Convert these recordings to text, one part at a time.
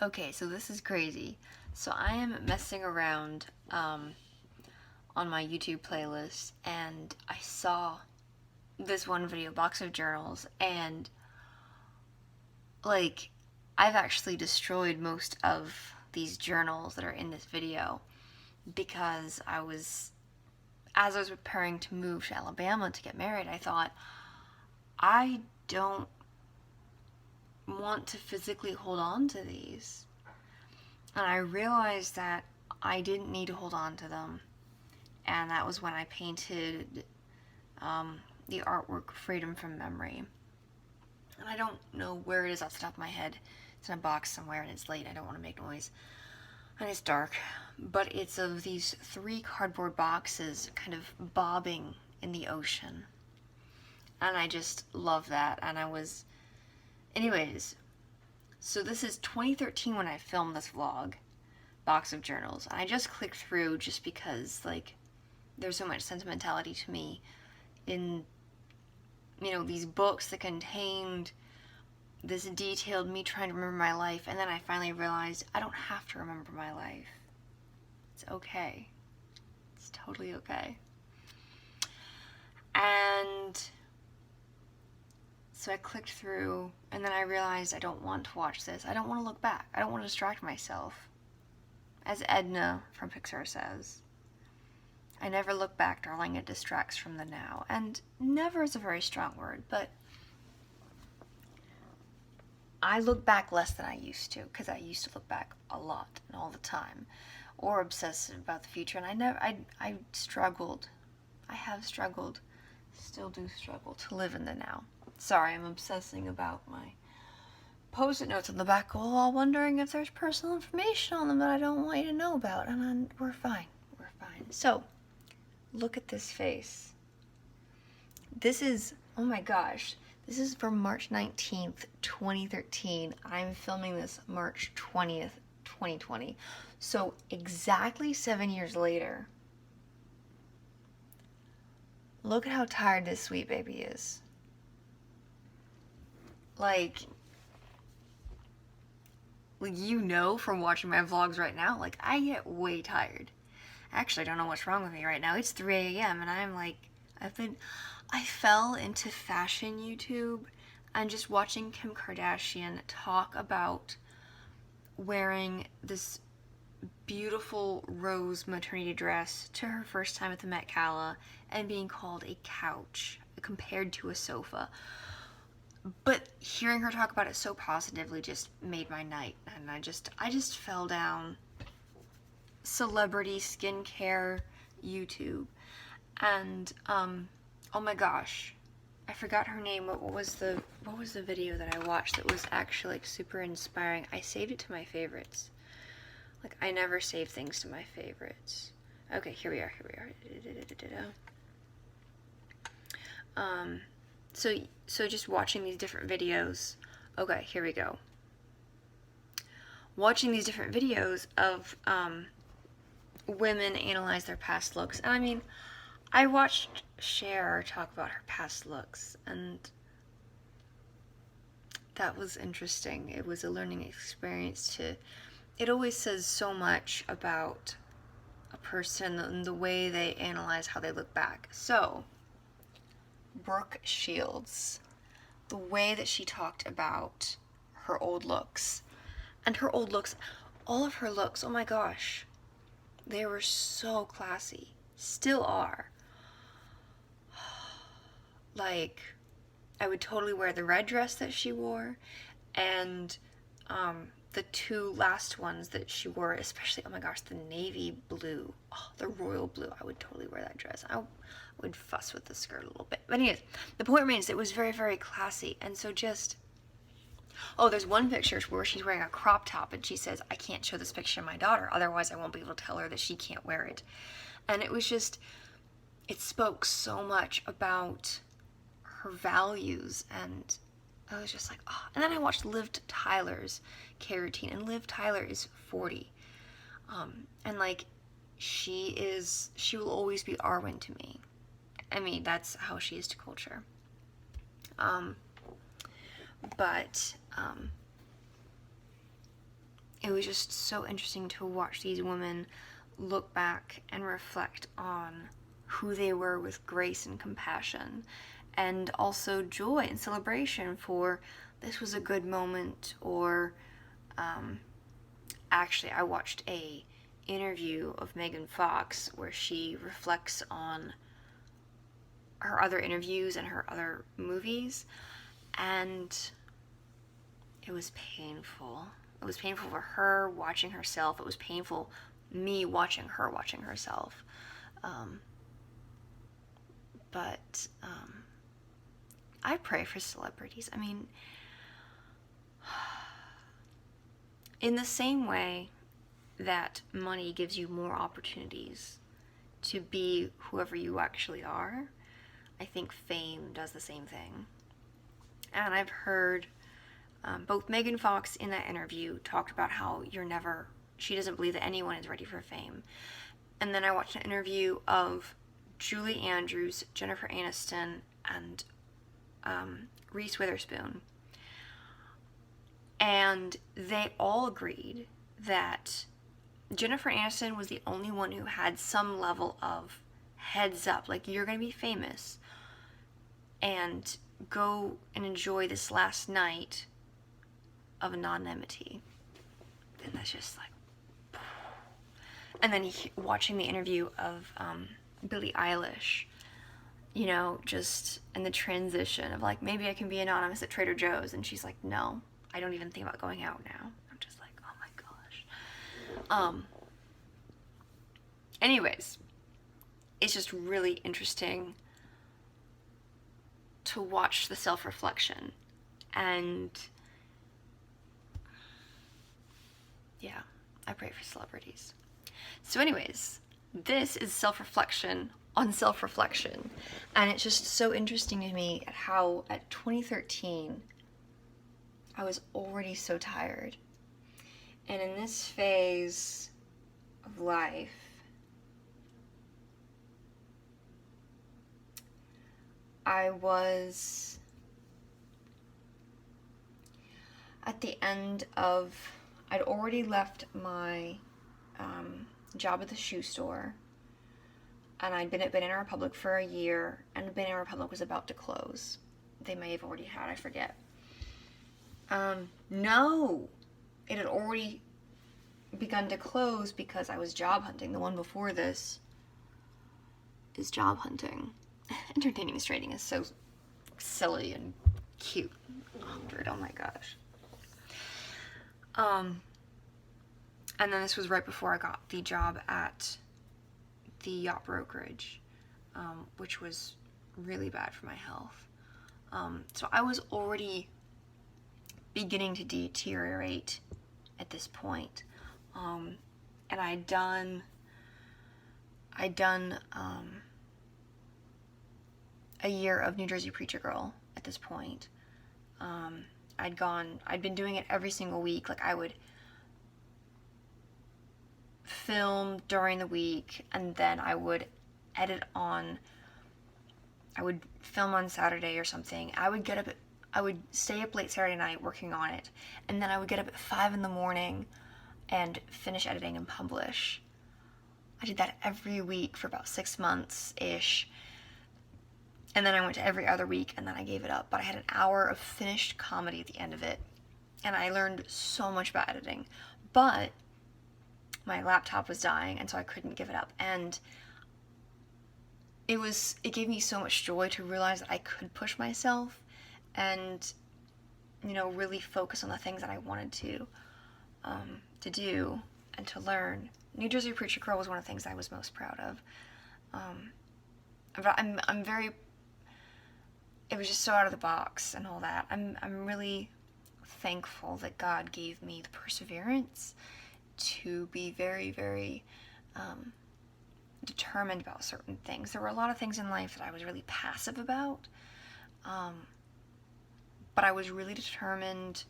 Okay, so this is crazy. So I am messing around on my YouTube playlist, and I saw this one video, Box of Journals, and like I've actually destroyed most of these journals that are in this video because as I was preparing to move to Alabama to get married, I thought I don't want to physically hold on to these. And I realized that I didn't need to hold on to them. And that was when I painted the artwork Freedom from Memory. And I don't know where it is off the top of my head. It's in a box somewhere and it's late. I don't want to make noise. And it's dark. But it's of these 3 cardboard boxes kind of bobbing in the ocean. And I just love that. And anyways, so this is 2013 when I filmed this vlog, Box of Journals. And I just clicked through just because, there's so much sentimentality to me in, these books that contained this detailed me trying to remember my life. And then I finally realized I don't have to remember my life. It's okay. It's totally okay. And so I clicked through, and then I realized I don't want to watch this. I don't want to look back. I don't want to distract myself. As Edna from Pixar says, I never look back, darling, it distracts from the now. And never is a very strong word, but I look back less than I used to, because I used to look back a lot and all the time, or obsessive about the future, and I struggled. I have struggled, still do struggle to live in the now. Sorry, I'm obsessing about my post-it notes on the back of the wall, wondering if there's personal information on them that I don't want you to know about, and we're fine. We're fine. So, look at this face. This is, oh my gosh, this is from March 19th, 2013. I'm filming this March 20th, 2020. So, exactly 7 years later, look at how tired this sweet baby is. From watching my vlogs right now, I get way tired. Actually, I don't know what's wrong with me right now. It's 3 a.m. and I fell into fashion YouTube and just watching Kim Kardashian talk about wearing this beautiful rose maternity dress to her first time at the Met Gala and being called a couch compared to a sofa. But hearing her talk about it so positively just made my night, and I just fell down celebrity skincare YouTube, and oh my gosh, I forgot her name. What was the video that I watched that was actually super inspiring? I saved it to my favorites. I never save things to my favorites. Okay, here we are. So just watching these different videos. Okay, here we go. Watching these different videos of women analyze their past looks. And I watched Cher talk about her past looks, and that was interesting. It was a learning experience it always says so much about a person and the way they analyze how they look back. So, Brooke Shields, the way that she talked about her old looks, and her old looks, all of her looks, oh my gosh, they were so classy, still are. I would totally wear the red dress that she wore, and the 2 last ones that she wore, especially, oh my gosh, the navy blue, the royal blue. I would totally wear that dress. I would fuss with the skirt a little bit. But anyways, the point remains, it was very, very classy. And so there's one picture where she's wearing a crop top, and she says, I can't show this picture to my daughter, otherwise I won't be able to tell her that she can't wear it. And it was just, it spoke so much about her values, and I was just like, oh. And then I watched Liv Tyler's care routine, and Liv Tyler is 40. And she will always be Arwen to me. That's how she is to culture. But it was just so interesting to watch these women look back and reflect on who they were with grace and compassion, and also joy and celebration for this was a good moment. Or actually, I watched a interview of Megan Fox where she reflects on her other interviews and her other movies, and it was painful. It was painful for her watching herself. It was painful me watching her watching herself. But I pray for celebrities. I mean, in the same way that money gives you more opportunities to be whoever you actually are, I think fame does the same thing. And I've heard both Megan Fox in that interview talked about how she doesn't believe that anyone is ready for fame. And then I watched an interview of Julie Andrews, Jennifer Aniston, and Reese Witherspoon. And they all agreed that Jennifer Aniston was the only one who had some level of heads up, like, you're going to be famous, and go and enjoy this last night of anonymity. And that's just like... And then watching the interview of Billie Eilish, you know, just in the transition of like, maybe I can be anonymous at Trader Joe's, and she's like, no, I don't even think about going out now. I'm just like, oh my gosh. Anyways, it's just really interesting to watch the self-reflection. And yeah, I pray for celebrities. So anyways, this is self-reflection on self-reflection. And it's just so interesting to me at how at 2013, I was already so tired. And in this phase of life, I was at the end of, I'd already left my job at the shoe store, and I'd been at Banana Republic for a year, and Banana Republic was about to close. They may have already had, I forget. No, it had already begun to close because I was job hunting. The one before this is job hunting. Entertaining is trading is so silly and cute. Awkward, oh my gosh. And then this was right before I got the job at the yacht brokerage, which was really bad for my health. So I was already beginning to deteriorate at this point. And I'd done a year of New Jersey Preacher Girl at this point. I'd been doing it every single week. Like, I would film during the week, and then I would film on Saturday or something. I would stay up late Saturday night working on it, and then I would get up at 5 in the morning and finish editing and publish. I did that every week for about 6 months-ish. And then I went to every other week, and then I gave it up. But I had an hour of finished comedy at the end of it. And I learned so much about editing. But my laptop was dying, and so I couldn't give it up. And it gave me so much joy to realize that I could push myself and, you know, really focus on the things that I wanted to do and to learn. New Jersey Preacher Girl was one of the things I was most proud of. It was just so out of the box and all that. I'm really thankful that God gave me the perseverance to be very, very determined about certain things. There were a lot of things in life that I was really passive about, but I was really determined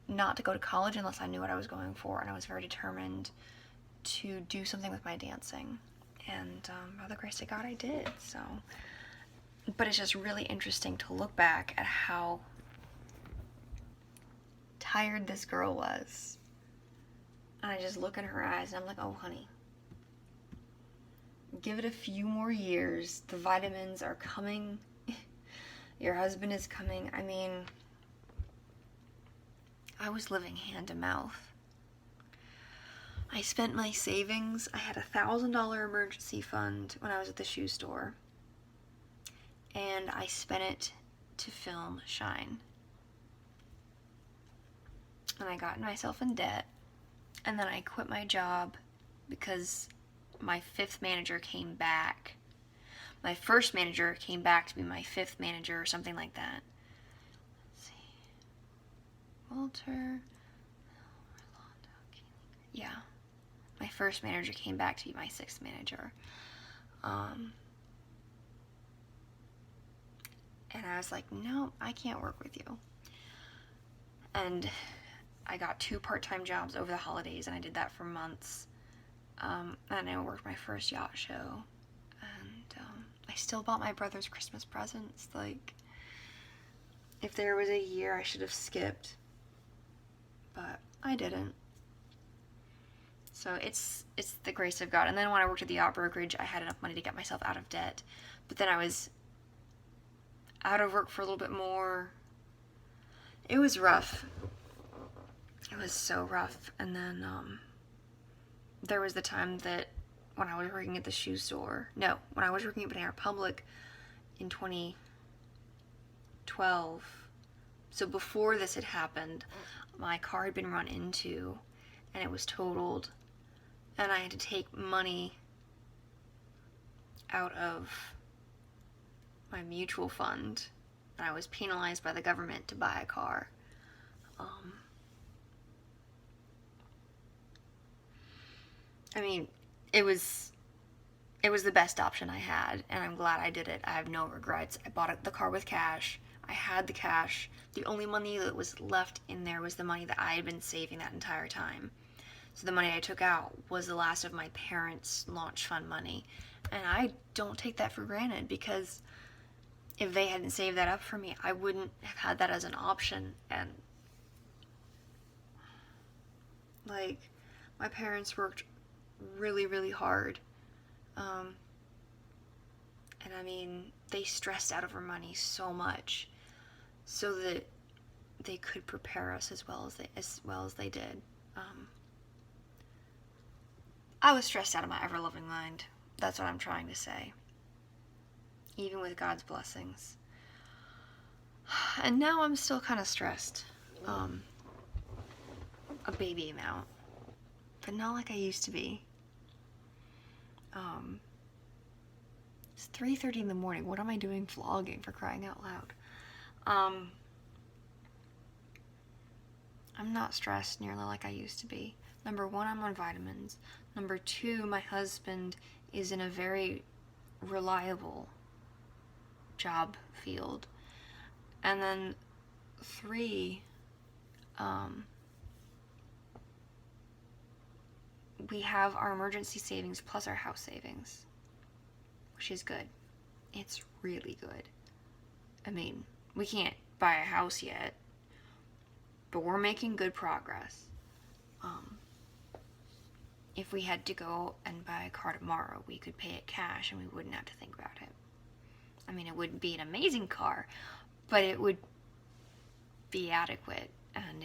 not to go to college unless I knew what I was going for, and I was very determined to do something with my dancing. And by the grace of God, I did. So, but it's just really interesting to look back at how tired this girl was. And I just look in her eyes and I'm like, oh, honey, give it a few more years. The vitamins are coming. Your husband is coming. I mean, I was living hand to mouth. I spent my savings. I had $1,000 emergency fund when I was at the shoe store. And I spent it to film Shine. And I got myself in debt. And then I quit my job because my 5th manager came back. My first manager came back to be my 5th manager or something like that. Let's see. Walter. Yeah. My first manager came back to be my 6th manager. And I was like, no, I can't work with you. And I got 2 part-time jobs over the holidays, and I did that for months. And I worked my first yacht show. And I still bought my brother's Christmas presents. Like, if there was a year I should have skipped, but I didn't. So it's the grace of God. And then when I worked at the yacht brokerage, I had enough money to get myself out of debt. But then I was out of work for a little bit more. It was rough. It was so rough. And then there was the time that when I was working at the shoe store, when I was working at Banana Republic in 2012. So before this had happened, my car had been run into and it was totaled, and I had to take money out of my mutual fund, and I was penalized by the government to buy a car. I mean, it was the best option I had, and I'm glad I did it. I have no regrets. I bought the car with cash. I had the cash. The only money that was left in there was the money that I had been saving that entire time. So the money I took out was the last of my parents' launch fund money. And I don't take that for granted, because if they hadn't saved that up for me, I wouldn't have had that as an option. And like, my parents worked really, really hard. And I mean, they stressed out over money so much so that they could prepare us as well as they did. I was stressed out of my ever-loving mind. That's what I'm trying to say. Even with God's blessings. And now I'm still kind of stressed. A baby amount. But not like I used to be. It's 3:30 in the morning. What am I doing vlogging, for crying out loud? I'm not stressed nearly like I used to be. Number 1, I'm on vitamins. Number 2, my husband is in a very reliable job field. And then 3, we have our emergency savings plus our house savings, which is good. It's really good. I mean, we can't buy a house yet, but we're making good progress. If we had to go and buy a car tomorrow, we could pay it cash and we wouldn't have to think about it. I mean, it wouldn't be an amazing car, but it would be adequate, and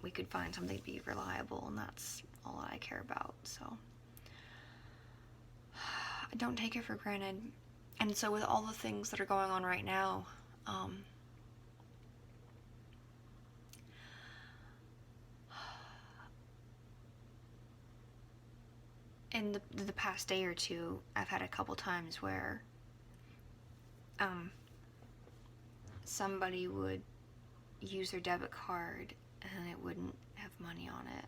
we could find something to be reliable, and that's all I care about. So I don't take it for granted. And so with all the things that are going on right now, in the past day or two, I've had a couple times where somebody would use their debit card and it wouldn't have money on it.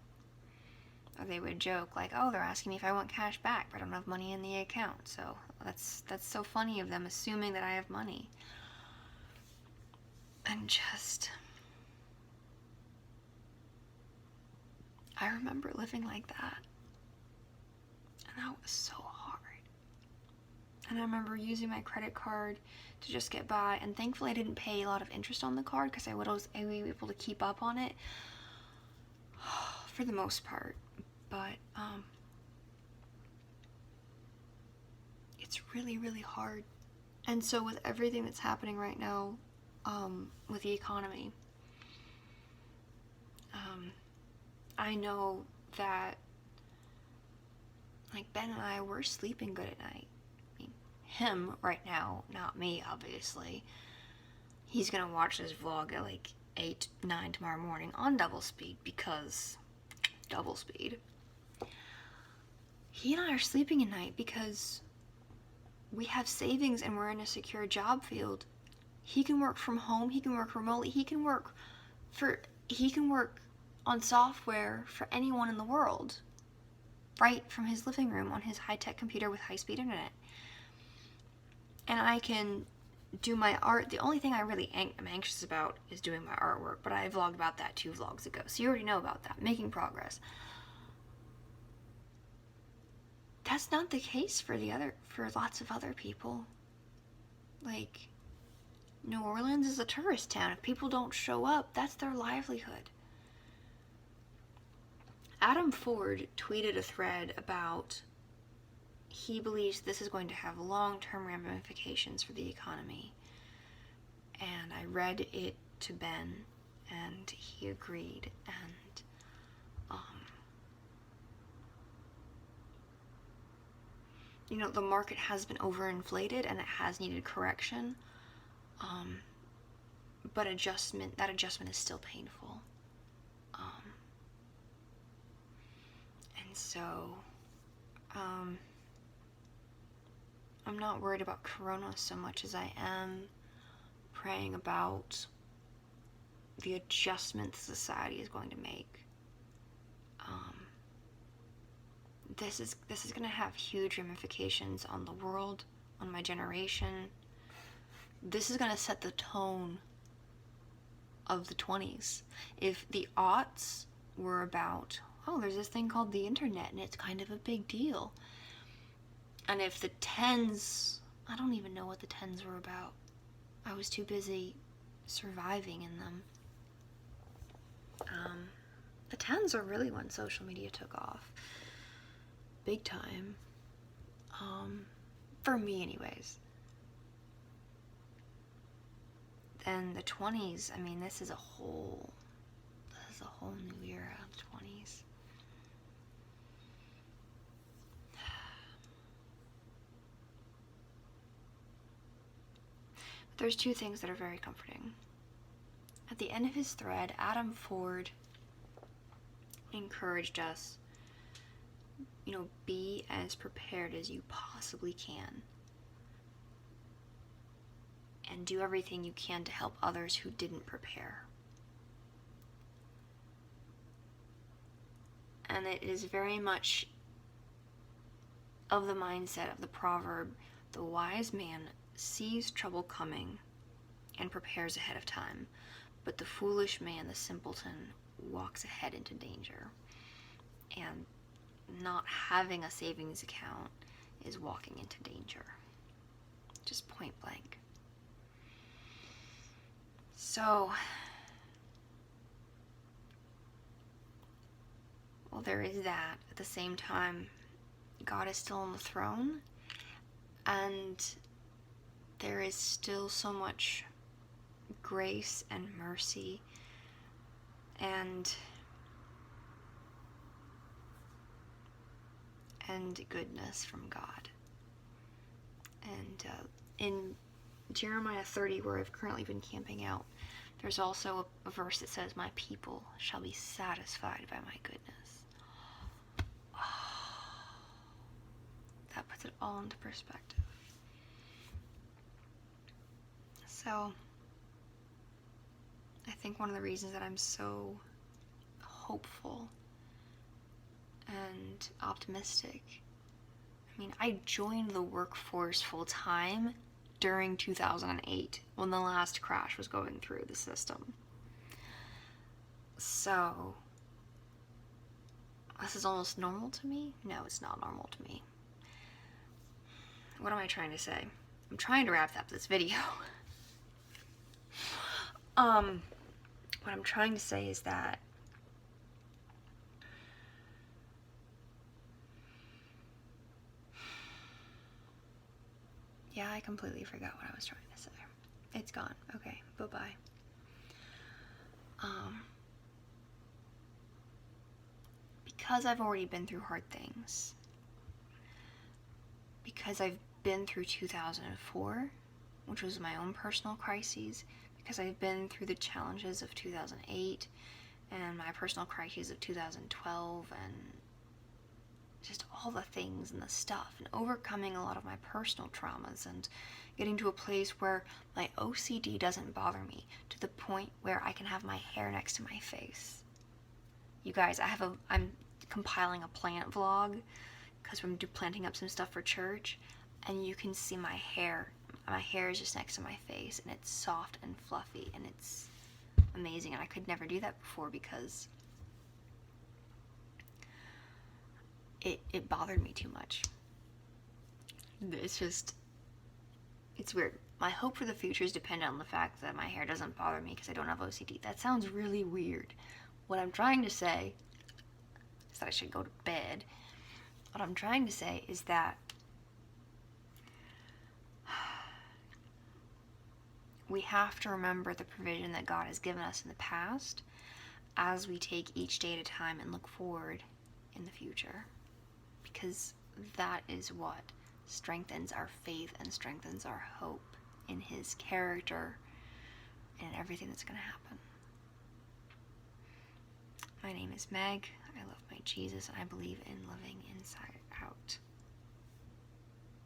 Or they would joke like, oh, they're asking me if I want cash back, but I don't have money in the account. So that's so funny of them assuming that I have money. And just, I remember living like that. And that was so hard. And I remember using my credit card to just get by, and thankfully I didn't pay a lot of interest on the card because I was able to keep up on it for the most part. But it's really, really hard. And so with everything that's happening right now, with the economy, I know that, like, Ben and I were sleeping good at night. I mean, him right now, not me, obviously. He's gonna watch this vlog at like 8, 9 tomorrow morning on double speed, because double speed. He and I are sleeping at night because we have savings and we're in a secure job field. He can work from home, he can work remotely, he can work on software for anyone in the world, right from his living room on his high-tech computer with high-speed internet. And I can do my art. The only thing I really am anxious about is doing my artwork, but I vlogged about that 2 vlogs ago, so you already know about that, making progress. That's not the case for lots of other people. Like, New Orleans is a tourist town. If people don't show up, that's their livelihood. Adam Ford tweeted a thread about he believes this is going to have long-term ramifications for the economy. And I read it to Ben, and he agreed. And the market has been overinflated and it has needed correction. But that adjustment is still painful. And so, I'm not worried about Corona so much as I am praying about the adjustment society is going to make. This is going to have huge ramifications on the world, on my generation. This is going to set the tone of the 20s. If the aughts were about, oh, there's this thing called the internet and it's kind of a big deal. And if the 10s, I don't even know what the 10s were about. I was too busy surviving in them. The 10s are really when social media took off. Big time. For me anyways. Then the 20s, I mean, this is a whole new era, the 20s. But there's 2 things that are very comforting. At the end of his thread, Adam Ford encouraged us, be as prepared as you possibly can. And do everything you can to help others who didn't prepare. And it is very much of the mindset of the proverb, the wise man sees trouble coming and prepares ahead of time, but the foolish man, the simpleton, walks ahead into danger. And not having a savings account is walking into danger. Just point blank. So, well, there is that. At the same time, God is still on the throne, and there is still so much grace and mercy and goodness from God. And in Jeremiah 30, where I've currently been camping out, there's also a verse that says, my people shall be satisfied by my goodness. That puts it all into perspective. So, I think one of the reasons that I'm so hopeful and optimistic, I mean, I joined the workforce full time during 2008 when the last crash was going through the system. So, this is almost normal to me? No, it's not normal to me. what am I trying to say? I'm trying to wrap up this video. What I'm trying to say is that yeah, I completely forgot what I was trying to say. It's gone. Okay, bye-bye. Because I've already been through hard things, because I've been through 2004, which was my own personal crises, because I've been through the challenges of 2008 and my personal crises of 2012 and just all the things and the stuff, and overcoming a lot of my personal traumas and getting to a place where my OCD doesn't bother me to the point where I can have my hair next to my face. You guys, I'm compiling a plant vlog because I'm planting up some stuff for church, and you can see my hair. My hair is just next to my face, and it's soft and fluffy, and it's amazing. And I could never do that before because it bothered me too much. It's weird. My hope for the future is dependent on the fact that my hair doesn't bother me because I don't have OCD. That sounds really weird. What I'm trying to say is that I should go to bed. What I'm trying to say is that we have to remember the provision that God has given us in the past as we take each day at a time and look forward in the future. Because that is what strengthens our faith and strengthens our hope in His character and everything that's going to happen. My name is Meg. I love my Jesus, and I believe in living inside out.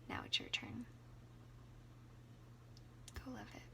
Now it's your turn. Go live it.